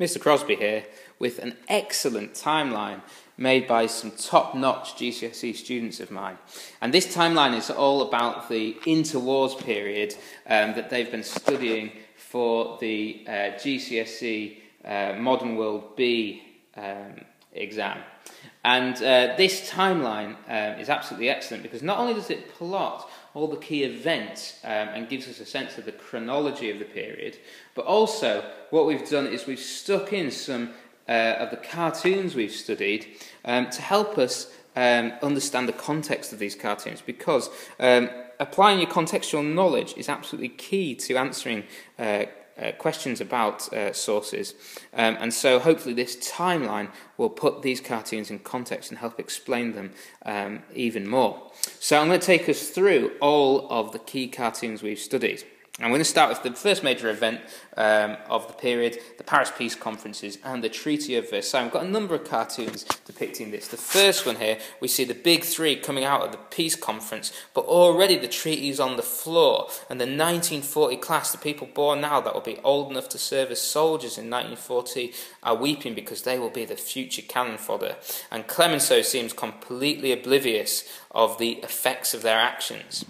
Mr. Crosby here with an excellent timeline made by some top-notch GCSE students of mine. And this timeline is all about the interwars period that they've been studying for the GCSE Modern World B exam. And this timeline is absolutely excellent because not only does it plot all the key events and gives us a sense of the chronology of the period, but also what we've done is we've stuck in some of the cartoons we've studied to help us understand the context of these cartoons, because applying your contextual knowledge is absolutely key to answering questions about sources, and so hopefully this timeline will put these cartoons in context and help explain them even more. So I'm going to take us through all of the key cartoons we've studied. I'm going to start with the first major event of the period, the Paris Peace Conferences and the Treaty of Versailles. We've got a number of cartoons depicting this. The first one here, we see the big three coming out of the Peace Conference, but already the treaty is on the floor, and the 1940 class, the people born now that will be old enough to serve as soldiers in 1940, are weeping because they will be the future cannon fodder. And Clemenceau seems completely oblivious of the effects of their actions.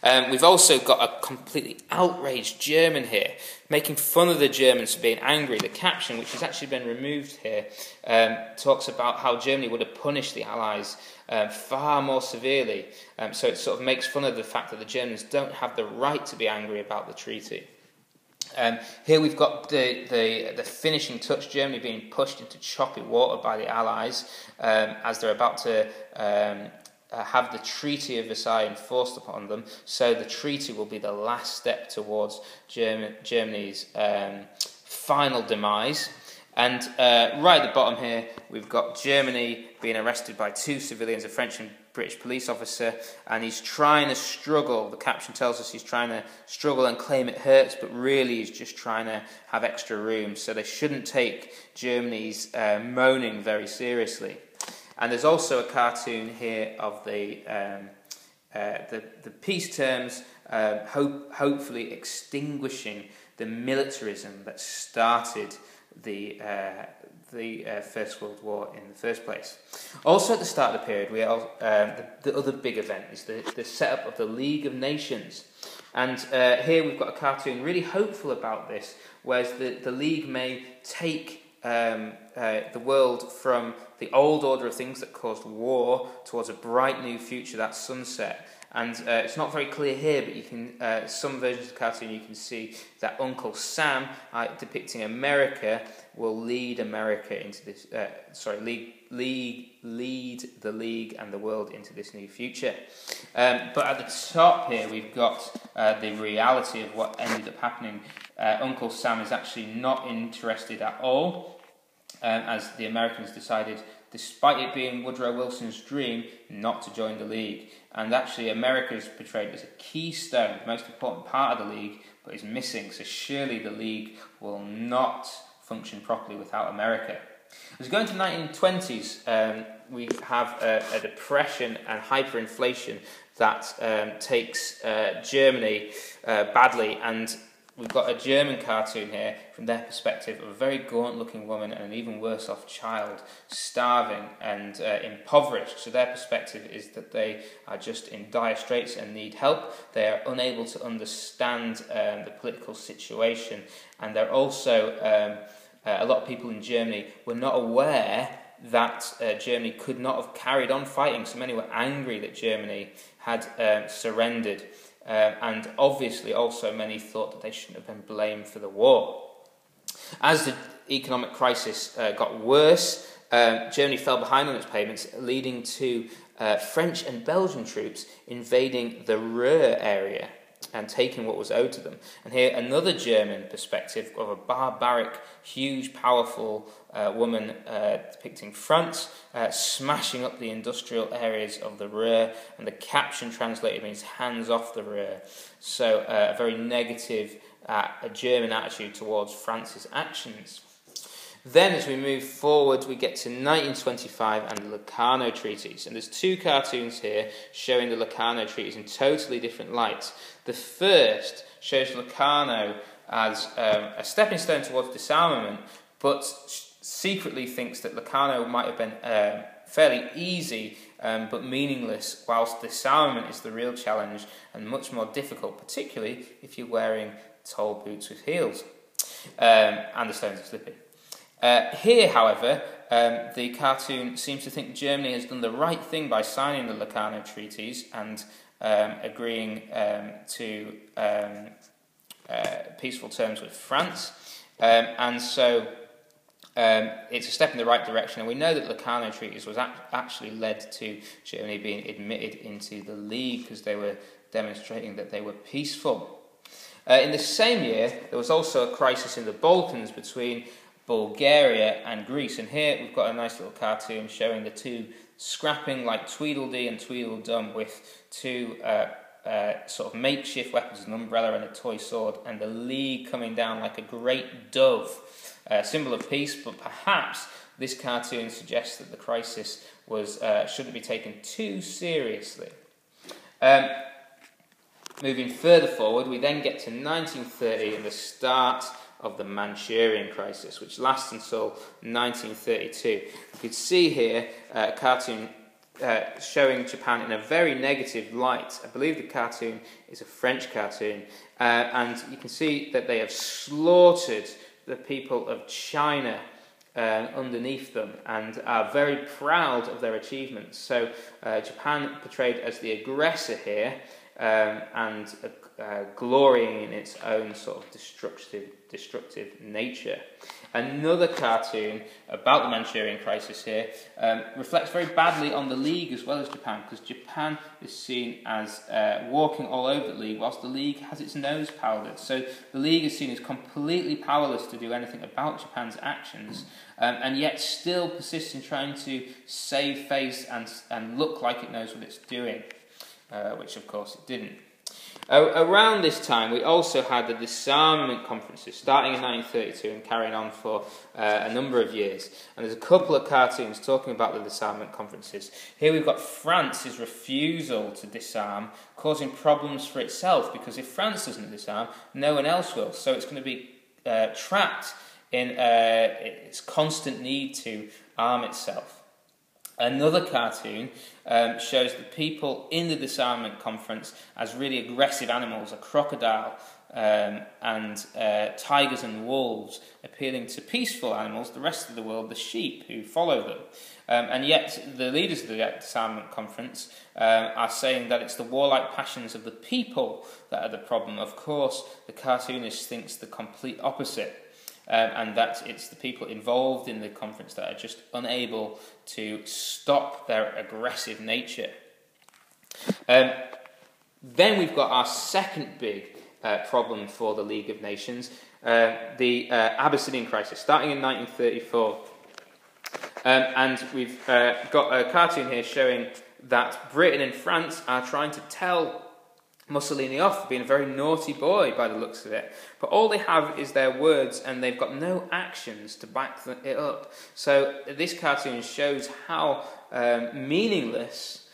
We've also got a completely outraged German here, making fun of the Germans for being angry. The caption, which has actually been removed here, talks about how Germany would have punished the Allies far more severely. So it sort of makes fun of the fact that the Germans don't have the right to be angry about the treaty. Here we've got the finishing touch, Germany being pushed into choppy water by the Allies as they're about to have the Treaty of Versailles enforced upon them. So the treaty will be the last step towards Germany's final demise. And right at the bottom here, we've got Germany being arrested by two civilians, a French and British police officer, and he's trying to struggle. The caption tells us he's trying to struggle and claim it hurts, but really he's just trying to have extra room. So they shouldn't take Germany's moaning very seriously. And there's also a cartoon here of the peace terms, hopefully extinguishing the militarism that started the First World War in the first place. Also at the start of the period, we have the other big event is the setup of the League of Nations. And here we've got a cartoon really hopeful about this, whereas the League may take the world from the old order of things that caused war towards a bright new future, that sunset. And it's not very clear here, but you can some versions of the cartoon you can see that Uncle Sam, depicting America, will lead America into this. Lead the League and the world into this new future. But at the top here, we've got the reality of what ended up happening. Uncle Sam is actually not interested at all, as the Americans decided, despite it being Woodrow Wilson's dream, not to join the League. And actually America is portrayed as a keystone, the most important part of the League, but is missing, so surely the League will not function properly without America. As we go into the 1920s, we have a depression and hyperinflation that takes Germany badly, and we've got a German cartoon here from their perspective of a very gaunt-looking woman and an even worse-off child, starving and impoverished. So their perspective is that they are just in dire straits and need help. They are unable to understand the political situation, and they're also a lot of people in Germany were not aware that Germany could not have carried on fighting. So many were angry that Germany had surrendered. And obviously also many thought that they shouldn't have been blamed for the war. As the economic crisis got worse, Germany fell behind on its payments, leading to French and Belgian troops invading the Ruhr area and taking what was owed to them. And here another German perspective of a barbaric, huge, powerful woman depicting France smashing up the industrial areas of the Ruhr, and the caption translated means hands off the Ruhr. So a very negative German attitude towards France's actions. Then as we move forward, we get to 1925 and the Locarno Treaties. And there's two cartoons here showing the Locarno Treaties in totally different lights. The first shows Locarno as a stepping stone towards disarmament, but secretly thinks that Locarno might have been fairly easy but meaningless, whilst disarmament is the real challenge and much more difficult, particularly if you're wearing tall boots with heels and the stones are slippy. Here, however, the cartoon seems to think Germany has done the right thing by signing the Locarno Treaties and agreeing to peaceful terms with France, and so it's a step in the right direction. And we know that the Locarno Treaties was actually led to Germany being admitted into the League because they were demonstrating that they were peaceful. In the same year, there was also a crisis in the Balkans between Bulgaria and Greece, and here we've got a nice little cartoon showing the two scrapping like Tweedledee and Tweedledum with two sort of makeshift weapons, an umbrella and a toy sword, and the League coming down like a great dove, symbol of peace. But perhaps this cartoon suggests that the crisis shouldn't be taken too seriously. Moving further forward, we then get to 1930 and the start of the Manchurian Crisis, which lasts until 1932. You can see here a cartoon showing Japan in a very negative light. I believe the cartoon is a French cartoon, and you can see that they have slaughtered the people of China underneath them and are very proud of their achievements. So Japan portrayed as the aggressor here, and glorying in its own sort of destructive nature. Another cartoon about the Manchurian Crisis here reflects very badly on the League as well as Japan, because Japan is seen as walking all over the League, whilst the League has its nose powdered. So the League is seen as completely powerless to do anything about Japan's actions, and yet still persists in trying to save face and look like it knows what it's doing. Which of course it didn't. Around this time we also had the Disarmament Conferences starting in 1932 and carrying on for a number of years, and there's a couple of cartoons talking about the Disarmament Conferences. Here we've got France's refusal to disarm causing problems for itself, because if France doesn't disarm, no one else will, so it's going to be trapped in its constant need to arm itself. Another cartoon shows the people in the Disarmament Conference as really aggressive animals, a crocodile and tigers and wolves, appealing to peaceful animals, the rest of the world, the sheep who follow them. And yet the leaders of the Disarmament Conference are saying that it's the warlike passions of the people that are the problem. Of course, the cartoonist thinks the complete opposite. And that it's the people involved in the conference that are just unable to stop their aggressive nature. Then we've got our second big problem for the League of Nations, the Abyssinian Crisis, starting in 1934. And we've got a cartoon here showing that Britain and France are trying to tell Mussolini off for being a very naughty boy by the looks of it. But all they have is their words, and they've got no actions to back it up. So this cartoon shows how meaningless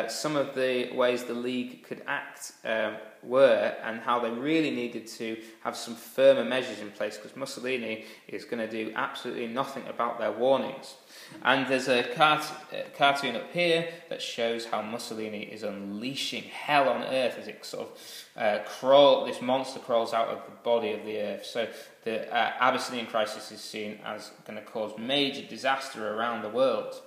some of the ways the League could act were, and how they really needed to have some firmer measures in place, because Mussolini is going to do absolutely nothing about their warnings. And there's a cartoon up here that shows how Mussolini is unleashing hell on earth as it sort of this monster crawls out of the body of the earth. So the Abyssinian Crisis is seen as going to cause major disaster around the world.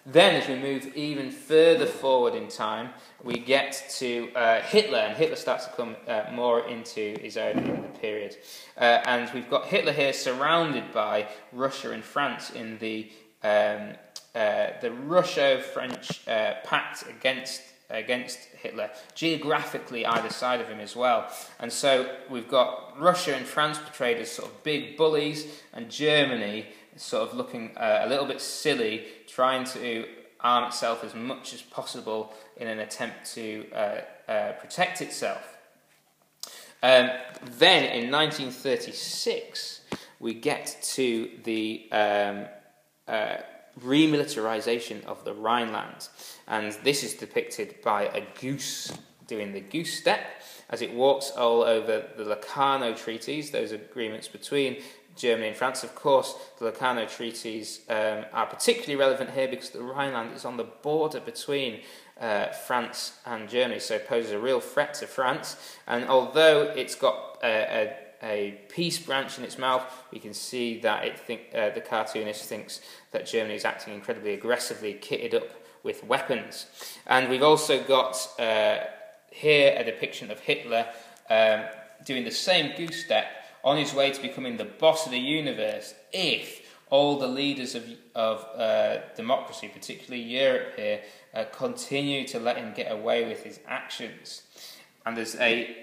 Then, as we move even further forward in time, we get to Hitler, and Hitler starts to come more into his own in the period. And we've got Hitler here surrounded by Russia and France in the Russo-French pact against Hitler, geographically either side of him as well. And so we've got Russia and France portrayed as sort of big bullies, and Germany sort of looking a little bit silly, trying to arm itself as much as possible in an attempt to protect itself. Then in 1936 we get to the remilitarization of the Rhineland, and this is depicted by a goose doing the goose step as it walks all over the Locarno Treaties, those agreements between Germany and France. Of course, the Locarno Treaties are particularly relevant here because the Rhineland is on the border between France and Germany, so it poses a real threat to France. And although it's got a peace branch in its mouth, we can see that the cartoonist thinks that Germany is acting incredibly aggressively, kitted up with weapons. And we've also got here a depiction of Hitler doing the same goose step on his way to becoming the boss of the universe if all the leaders of democracy, particularly Europe here, continue to let him get away with his actions. And there's a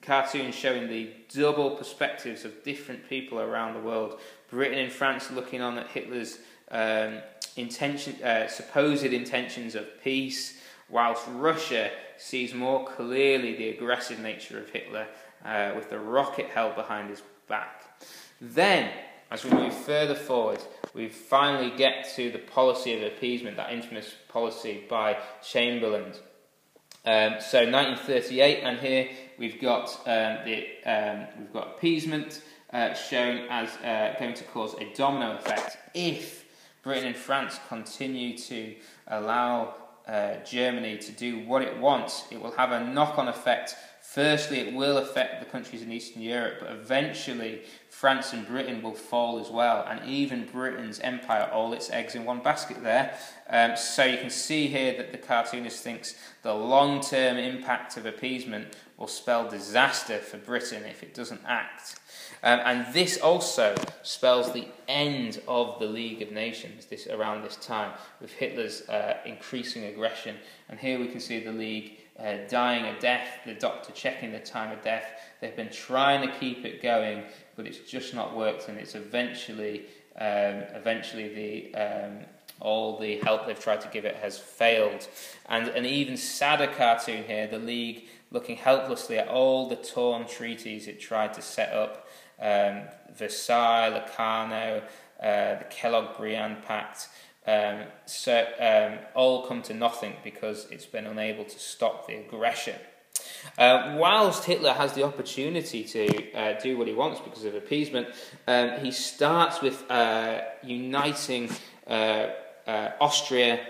cartoon showing the double perspectives of different people around the world. Britain and France looking on at Hitler's supposed intentions of peace, whilst Russia sees more clearly the aggressive nature of Hitler with the rocket held behind his back. Then, as we move further forward, we finally get to the policy of appeasement, that infamous policy by Chamberlain. So 1938, and here we've got appeasement shown as going to cause a domino effect if Britain and France continue to allow Germany to do what it wants. It will have a knock-on effect. Firstly, it will affect the countries in Eastern Europe, but eventually France and Britain will fall as well, and even Britain's empire, all its eggs in one basket there. So you can see here that the cartoonist thinks the long-term impact of appeasement will spell disaster for Britain if it doesn't act. And this also spells the end of the League of Nations around this time, with Hitler's increasing aggression. And here we can see the League dying a death, the doctor checking the time of death. They've been trying to keep it going, but it's just not worked, and it's eventually all the help they've tried to give it has failed. And an even sadder cartoon here, the League looking helplessly at all the torn treaties it tried to set up, Versailles, Locarno, the Kellogg-Briand Pact, all come to nothing because it's been unable to stop the aggression. Whilst Hitler has the opportunity to do what he wants because of appeasement, he starts with uniting Austria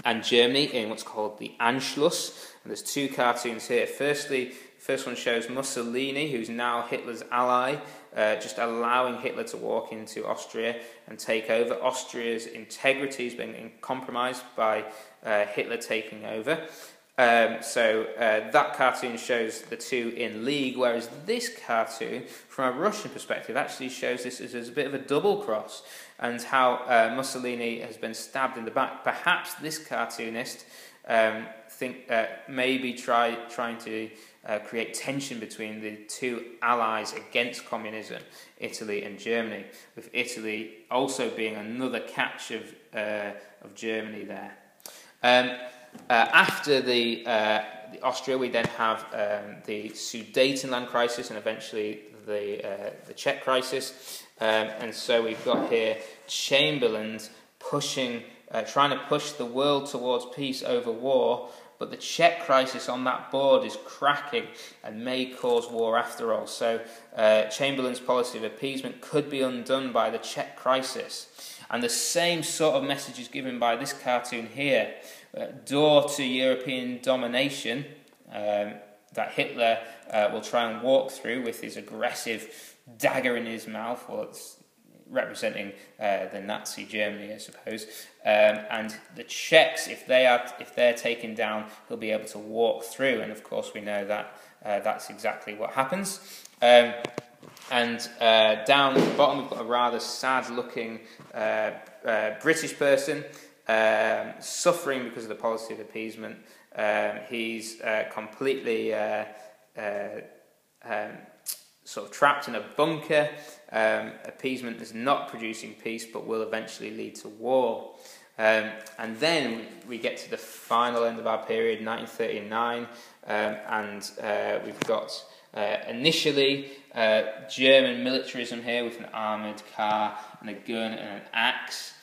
and Germany in what's called the Anschluss. And there's two cartoons here. Firstly, the first one shows Mussolini, who's now Hitler's ally, just allowing Hitler to walk into Austria and take over. Austria's integrity is being compromised by Hitler taking over. So that cartoon shows the two in league, whereas this cartoon, from a Russian perspective, actually shows this as a bit of a double cross, and how Mussolini has been stabbed in the back. Perhaps this cartoonist maybe trying to create tension between the two allies against communism, Italy and Germany, with Italy also being another catch of Germany there. After the Austria, we then have the Sudetenland crisis and eventually the Czech crisis. And so we've got here Chamberlain trying to push the world towards peace over war, but the Czech crisis on that board is cracking and may cause war after all. So Chamberlain's policy of appeasement could be undone by the Czech crisis. And the same sort of message is given by this cartoon here. Door to European domination that Hitler will try and walk through with his aggressive dagger in his mouth. Well, it's representing the Nazi Germany, I suppose. And the Czechs, if they're taken down, he'll be able to walk through. And of course, we know that that's exactly what happens. And down at the bottom, we've got a rather sad-looking British person suffering because of the policy of appeasement. He's completely sort of trapped in a bunker. Appeasement is not producing peace, but will eventually lead to war. And then we get to the final end of our period, 1939, and we've got initially German militarism here with an armoured car and a gun and an axe,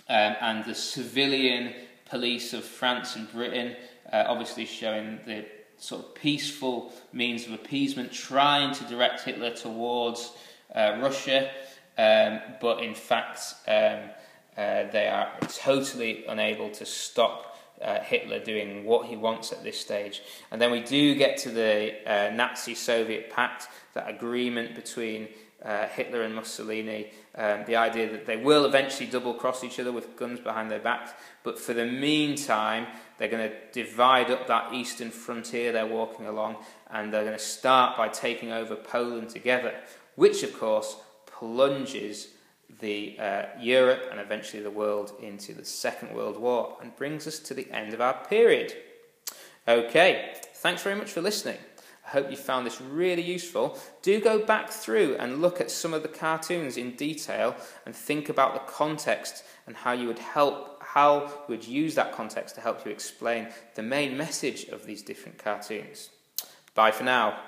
and the civilian police of France and Britain, obviously showing the sort of peaceful means of appeasement, trying to direct Hitler towards Russia, but in fact they are totally unable to stop Hitler doing what he wants at this stage. And then we do get to the Nazi-Soviet pact, that agreement between Hitler and Mussolini, the idea that they will eventually double-cross each other with guns behind their backs, but for the meantime they're going to divide up that eastern frontier they're walking along, and they're going to start by taking over Poland together, which of course plunges the Europe and eventually the world into the Second World War and brings us to the end of our period. Okay, thanks very much for listening. I hope you found this really useful. Do go back through and look at some of the cartoons in detail and think about the context and how you would use that context to help you explain the main message of these different cartoons. Bye for now.